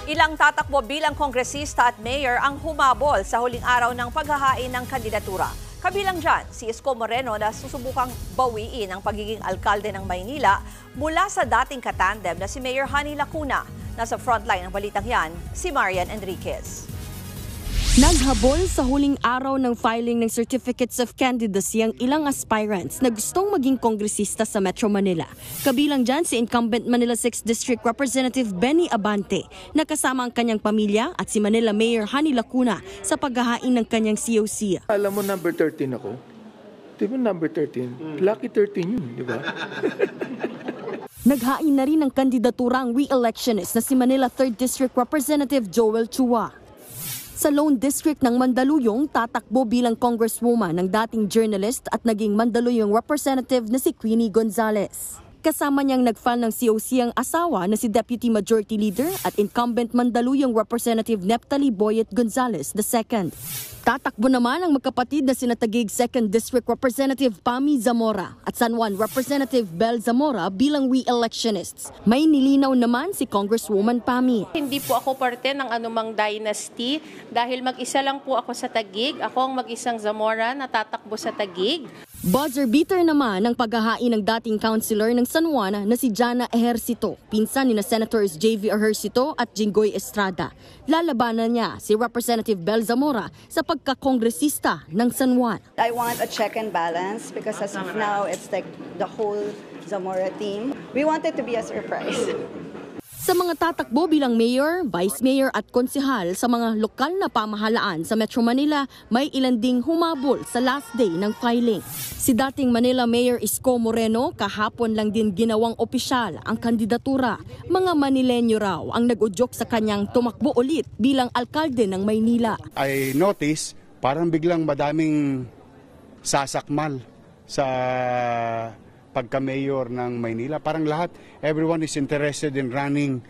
Ilang tatakbo bilang kongresista at mayor ang humabol sa huling araw ng paghahain ng kandidatura. Kabilang dyan, si Isko Moreno na susubukang bawiin ang pagiging alkalde ng Maynila mula sa dating katandem na si Mayor Honey Lacuna. Nasa frontline ng balitang yan, si Marian Enriquez. Naghabol sa huling araw ng filing ng Certificates of Candidacy ang ilang aspirants na gustong maging kongresista sa Metro Manila. Kabilang dyan si incumbent Manila 6th District Representative Benny Abante na kasama ang kanyang pamilya at si Manila Mayor Honey Lacuna sa paghahain ng kanyang COC. Alam mo number 13 ako? Di ba number 13? Lucky 13 yun, di ba? Naghain na rin ng kandidatura ang re-electionist na si Manila 3rd District Representative Joel Chua. Sa Lone District ng Mandaluyong, tatakbo bilang congresswoman ng dating journalist at naging Mandaluyong representative na si Queenie Gonzales. Kasama niyang nag-file ng COC ang asawa na si Deputy Majority Leader at incumbent Mandaluyong Representative Neptali Boyet Gonzales II. Tatakbo naman ang magkapatid na sina Taguig 2nd District Representative Pami Zamora at San Juan Representative Bel Zamora bilang re-electionists. May nilinaw naman si Congresswoman Pami. Hindi po ako parte ng anumang dynasty dahil mag-isa lang po ako sa Taguig. Ako ang mag-isang Zamora na tatakbo sa Taguig. Buzzer beater naman ang paghahain ng dating councilor ng San Juan na si Jana Ejercito, pinsan ni na Senators J.V. Ejercito at Jinggoy Estrada. Lalabanan niya si Representative Bel Zamora sa pagkakongresista ng San Juan. I want a check and balance because as of now, it's like the whole Zamora team. We want it to be a surprise. Sa mga tatakbo bilang mayor, vice mayor at konsehal sa mga lokal na pamahalaan sa Metro Manila, may ilan ding humabol sa last day ng filing. Si dating Manila Mayor Isko Moreno kahapon lang din ginawang opisyal ang kandidatura. Mga Manileño raw ang nag-udyok sa kanyang tumakbo ulit bilang alkalde ng Maynila. I notice parang biglang madaming sasakmal sa pagka-mayor ng Maynila. Parang lahat, everyone is interested in running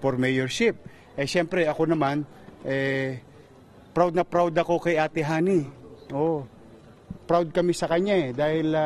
for mayorship. Siyempre ako naman, proud na proud ako kay Ate Honey. Oh, proud kami sa kanya dahil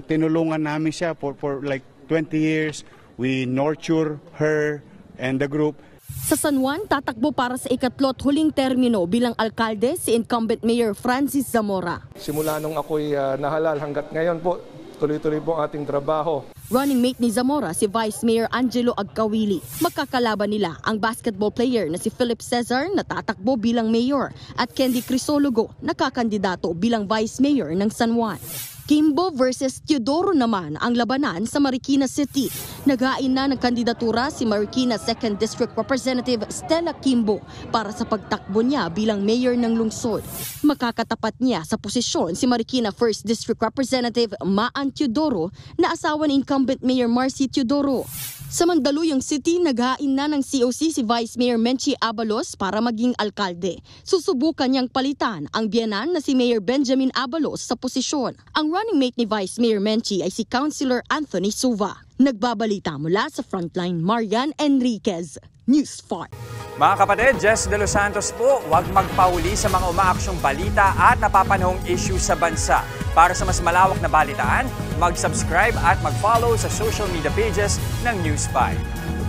tinulungan namin siya for like 20 years. We nurture her and the group. Sa San Juan, tatakbo para sa ikatlo at huling termino bilang alkalde si incumbent Mayor Francis Zamora. Simula nung ako'y nahalal hanggat ngayon po, tuloy-tuloy po ang ating trabaho. Running mate ni Zamora si Vice Mayor Angelo Agkawili. Magkakalaban nila ang basketball player na si Philip Cesar na tatakbo bilang mayor at Candy Crisologo na kakandidato bilang Vice Mayor ng San Juan. Kimbo versus Teodoro naman ang labanan sa Marikina City. Naghain na ng kandidatura si Marikina 2nd District Representative Stella Kimbo para sa pagtakbo niya bilang mayor ng lungsod. Makakatapat niya sa posisyon si Marikina 1st District Representative Maan Teodoro na asawa ni incumbent Mayor Marcy Teodoro. Sa Mandaluyong City, naghain na ng COC si Vice Mayor Menchie Abalos para maging alkalde. Susubukan niyang palitan ang biyenan na si Mayor Benjamin Abalos sa posisyon. Ang running mate ni Vice Mayor Menchie ay si Councilor Anthony Suva. Nagbabalita mula sa Frontline, Marian Enriquez, News 5. Mga kapatid, Jess De Los Santos po, huwag magpahuli sa mga umaaksyong balita at napapanahong issue sa bansa. Para sa mas malawak na balitaan, mag-subscribe at mag-follow sa social media pages ng News 5.